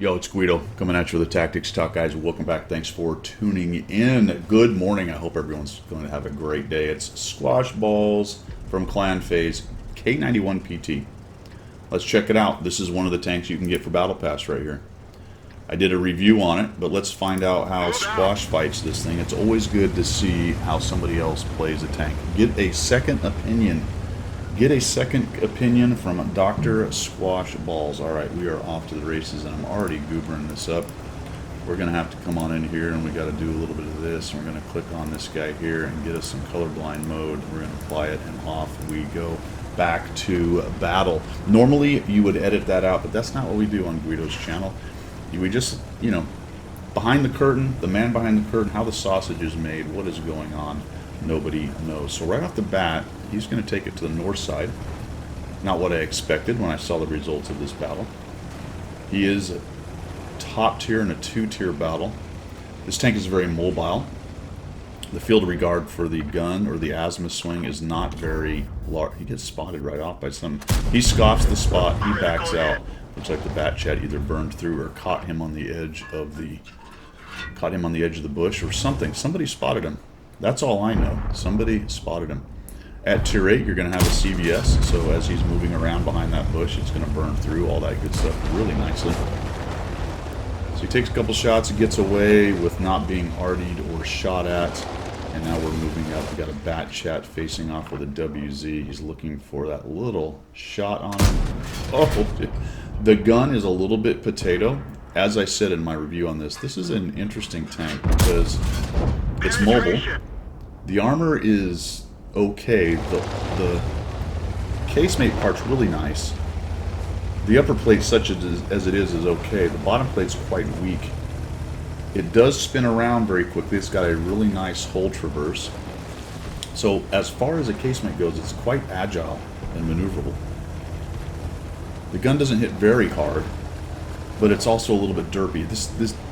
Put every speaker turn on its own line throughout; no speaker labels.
Yo, it's Guido coming at you with the Tactics Talk, guys. Welcome back. Thanks for tuning in. Good morning. I hope everyone's going to have a great day. It's Squash Balls from Clan Phase K-91 PT. Let's check it out. This is one of the tanks you can get for Battle Pass right here. I did a review on it, but let's find out how Squash fights this thing. It's always good to see how somebody else plays a tank. Get a second opinion. Get a second opinion from Dr. Squash Balls. All right, we are off to the races, and I'm already goobering this up. We're going to have to come on in here, and we got to do a little bit of this. We're going to click on this guy here and get us some colorblind mode. We're going to apply it, and off we go back to battle. Normally, you would edit that out, but that's not what we do on Guido's channel. We just, you know, behind the curtain, the man behind the curtain, how the sausage is made, what is going on, nobody knows. So right off the bat, he's going to take it to the north side. Not what I expected when I saw the results of this battle. He is a top tier in a two-tier battle. This tank is very mobile. The field of regard for the gun or the azimuth swing is not very large. He gets spotted right off by some. He scoffs the spot. He backs out. Looks like the bat chat either burned through or caught him on the edge of the bush or something. Somebody spotted him. That's all I know. Somebody spotted him. At tier 8, you're going to have a CVS, so as he's moving around behind that bush, it's going to burn through all that good stuff really nicely. So he takes a couple shots, he gets away with not being RD'd or shot at, and now we're moving up. We got a bat chat facing off with a WZ. He's looking for that little shot on him. Oh, the gun is a little bit potato. As I said in my review on this, this is an interesting tank because it's mobile. The armor is okay. The casemate part's really nice. The upper plate, such as it is okay. The bottom plate's quite weak. It does spin around very quickly. It's got a really nice hull traverse. So as far as the casemate goes, it's quite agile and maneuverable. The gun doesn't hit very hard, but it's also a little bit derpy.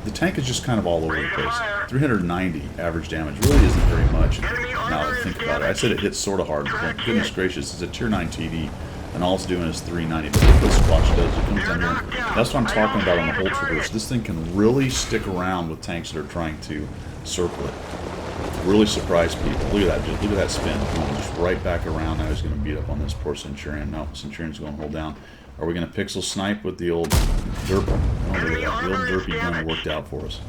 The tank is just kind of all over the place. 390 average damage really isn't very much now that I think about it. I said it hits sort of hard, but goodness gracious, it's a tier 9 TD, and all it's doing is 390. But look what Squash does. It comes down here. That's what I'm talking about on the hull traverse. This thing can really stick around with tanks that are trying to circle it. Really surprise people. Look at that. Just look at that spin. Just right back around. Now he's going to beat up on this poor Centurion. No, Centurion's going to hold down. Are we going to pixel snipe with the old derp? Oh, look at that. The old derpy gun worked out for us.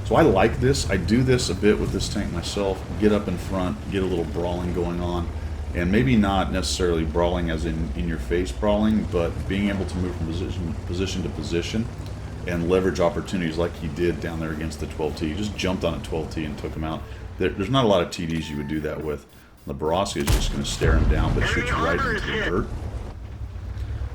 So I like this. I do this a bit with this tank myself. Get up in front, get a little brawling going on. And maybe not necessarily brawling as in your face brawling, but being able to move from position to position and leverage opportunities like he did down there against the 12T. He just jumped on a 12T and took him out. There's not a lot of TDs you would do that with. The Baraska is just going to stare him down, but shoots right into the dirt.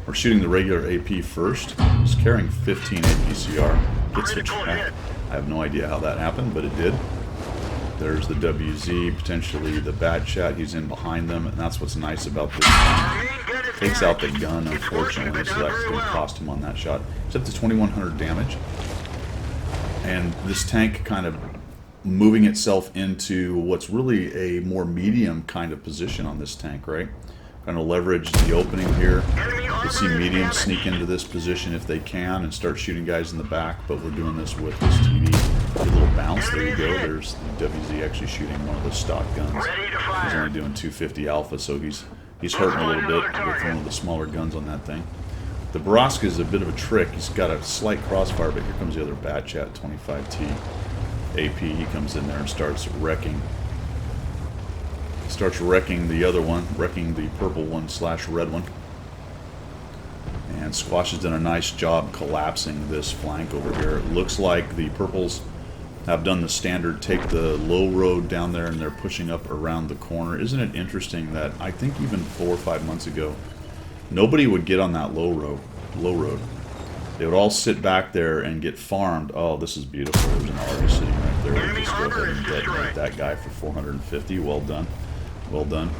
We're shooting the regular AP first. He's carrying 15 APCR. Gets a trap. I have no idea how that happened, but it did. There's the WZ, potentially the bad chat. He's in behind them, and that's what's nice about this gun. Takes out the gun, unfortunately, so that's going to cost him on that shot. It's up to 2,100 damage. And this tank kind of moving itself into what's really a more medium kind of position on this tank, right? Kind of leverage the opening here. You'll see mediums sneak into this position if they can and start shooting guys in the back, but we're doing this with this TV. A little bounce, there you go. There's the WZ actually shooting one of the stock guns. He's only doing 250 alpha, so he's hurting a little bit with one of the smaller guns on that thing. The Baraska is a bit of a trick. He's got a slight crossfire, but here comes the other bad chat, 25T AP. He comes in there and starts wrecking. Starts wrecking the other one, wrecking the purple one / red one. And Squash has done a nice job collapsing this flank over here. It looks like the purples have done the standard take the low road down there and they're pushing up around the corner. Isn't it interesting that I think even 4 or 5 months ago, nobody would get on that low road. They would all sit back there and get farmed. Oh, this is beautiful. There's an Argus sitting right there. We'll just go ahead and detonate that guy for 450. Well done. Well done.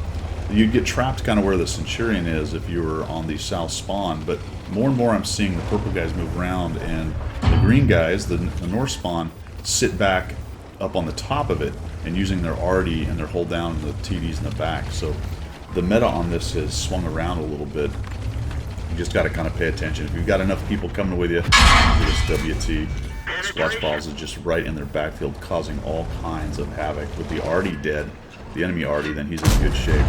You'd get trapped kind of where the Centurion is if you were on the south spawn, but more and more I'm seeing the purple guys move around and the green guys, the north spawn, sit back up on the top of it and using their RD and their hold down the TDs in the back. So the meta on this has swung around a little bit. You just got to kind of pay attention. If you've got enough people coming with you, this WT Squash Balls is just right in their backfield, causing all kinds of havoc. With the Artie dead, the enemy Artie, then he's in good shape.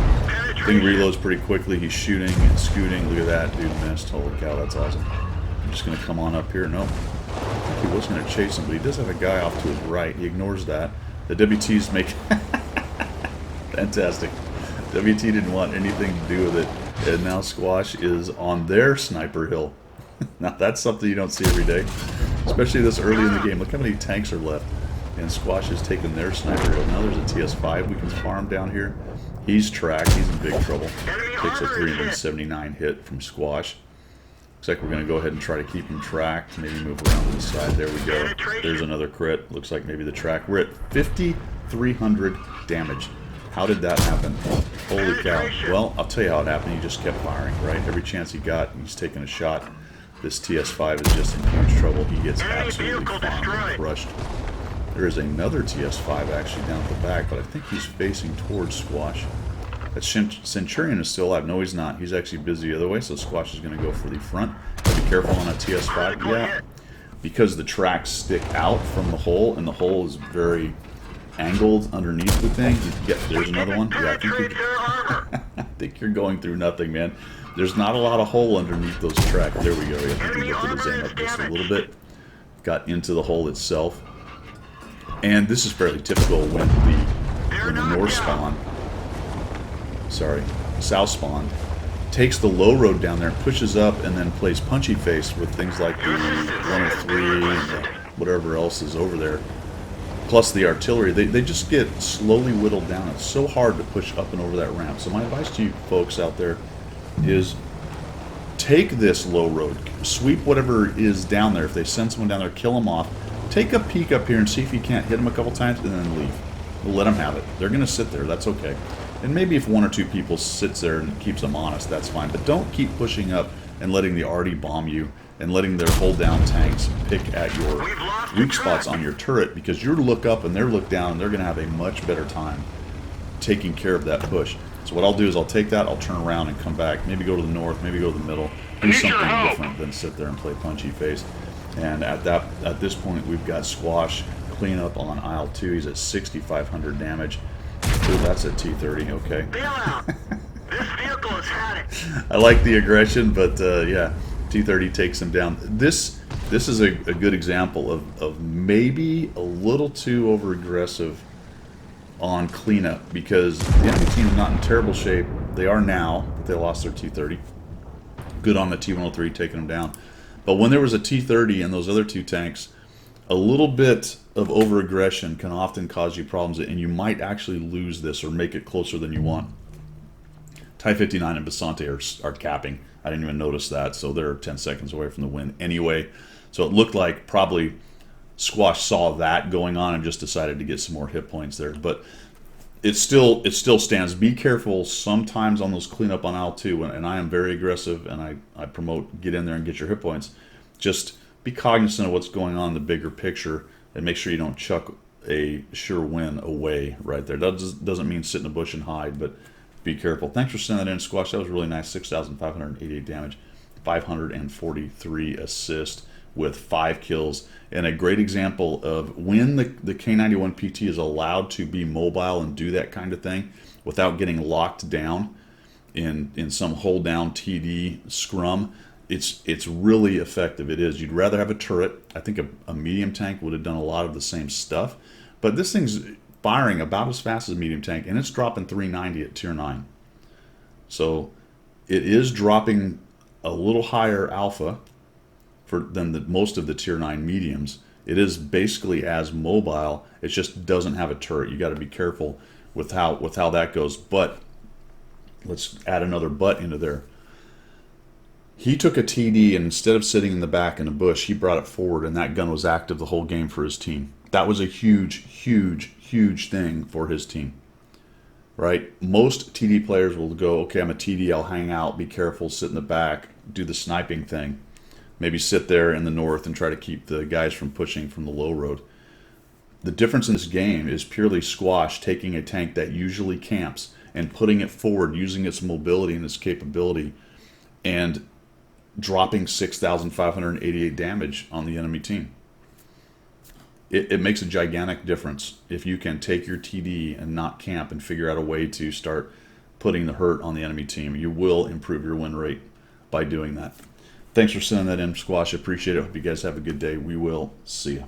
Thing reloads pretty quickly. He's shooting and scooting. Look at that, dude missed. Holy cow, that's awesome. I'm just going to come on up here. Nope. He was going to chase him, but he does have a guy off to his right. He ignores that. The WTs make... Fantastic. WT didn't want anything to do with it. And now Squash is on their sniper hill. Now that's something you don't see every day. Especially this early in the game. Look how many tanks are left. And Squash has taken their sniper hill. Now there's a TS5 we can farm down here. He's tracked. He's in big trouble. Takes a 379 hit from Squash. Looks like we're going to go ahead and try to keep him tracked. Maybe move around to the side. There we go. There's another crit. Looks like maybe the track. We're at 5,300 damage. How did that happen? Holy cow. Well, I'll tell you how it happened. He just kept firing, right? Every chance he got, he's taking a shot. This TS5 is just in huge trouble. He gets absolutely crushed. There is another TS5 actually down at the back, but I think he's facing towards Squash. That Centurion is still alive. No, he's not. He's actually busy the other way, so Squash is going to go for the front. Be careful on a TS5. Yeah, because the tracks stick out from the hole, and the hole is very angled underneath the thing. There's another one. Yeah, I think you're going through nothing, man. There's not a lot of hole underneath those tracks. There we go. I think we lifted his aim up just a little bit. Got into the hole itself. And this is fairly typical when the north spawn, south spawn, takes the low road down there, pushes up, and then plays punchy face with things like the 103 and whatever else is over there. Plus the artillery, they just get slowly whittled down. It's so hard to push up and over that ramp. So my advice to you folks out there is take this low road, sweep whatever is down there. If they send someone down there, kill them off. Take a peek up here and see if you can't hit them a couple times, and then leave. We'll let them have it. They're going to sit there. That's okay. And maybe if one or two people sits there and keeps them honest, that's fine. But don't keep pushing up and letting the Artie bomb you and letting their hold-down tanks pick at your weak spots on your turret, because you look up and they're look down, and they're going to have a much better time taking care of that push. So what I'll do is I'll take that, I'll turn around and come back, maybe go to the north, maybe go to the middle, do something different than sit there and play punchy face. And at this point, we've got Squash clean up on aisle 2. He's at 6,500 damage. Ooh, that's a T-30. Okay.
This vehicle has had it.
I like the aggression, but yeah, T-30 takes him down. This is a good example of maybe a little too over-aggressive on cleanup, because the enemy team is not in terrible shape. They are now, but they lost their T-30. Good on the T-103 taking them down. But when there was a T-30 and those other two tanks, a little bit of over-aggression can often cause you problems, and you might actually lose this or make it closer than you want. Ty-59 and Basante are capping. I didn't even notice that, so they're 10 seconds away from the win anyway. So it looked like probably Squash saw that going on and just decided to get some more hit points there. But it still stands. Be careful sometimes on those cleanup on aisle 2, and I am very aggressive, and I promote get in there and get your hit points. Just be cognizant of what's going on in the bigger picture, and make sure you don't chuck a sure win away right there. That doesn't mean sit in a bush and hide, but be careful. Thanks for sending that in, Squash. That was really nice. 6,588 damage, 543 assist with 5 kills, and a great example of when the K-91 PT is allowed to be mobile and do that kind of thing without getting locked down in some hold down TD scrum. It's really effective. It is. You'd rather have a turret. I think a medium tank would have done a lot of the same stuff, but this thing's firing about as fast as a medium tank, and it's dropping 390 at tier 9. So it is dropping a little higher alpha than most of the tier 9 mediums. It is basically as mobile. It just doesn't have a turret. You got to be careful with how that goes. But let's add another but into there. He took a TD, and instead of sitting in the back in a bush, he brought it forward, and that gun was active the whole game for his team. That was a huge, huge, huge thing for his team. Right? Most TD players will go, okay, I'm a TD, I'll hang out, be careful, sit in the back, do the sniping thing. Maybe sit there in the north and try to keep the guys from pushing from the low road. The difference in this game is purely Squash taking a tank that usually camps and putting it forward, using its mobility and its capability, and dropping 6,588 damage on the enemy team. It makes a gigantic difference if you can take your TD and not camp and figure out a way to start putting the hurt on the enemy team. You will improve your win rate by doing that. Thanks for sending that in, Squash. Appreciate it. Hope you guys have a good day. We will see you.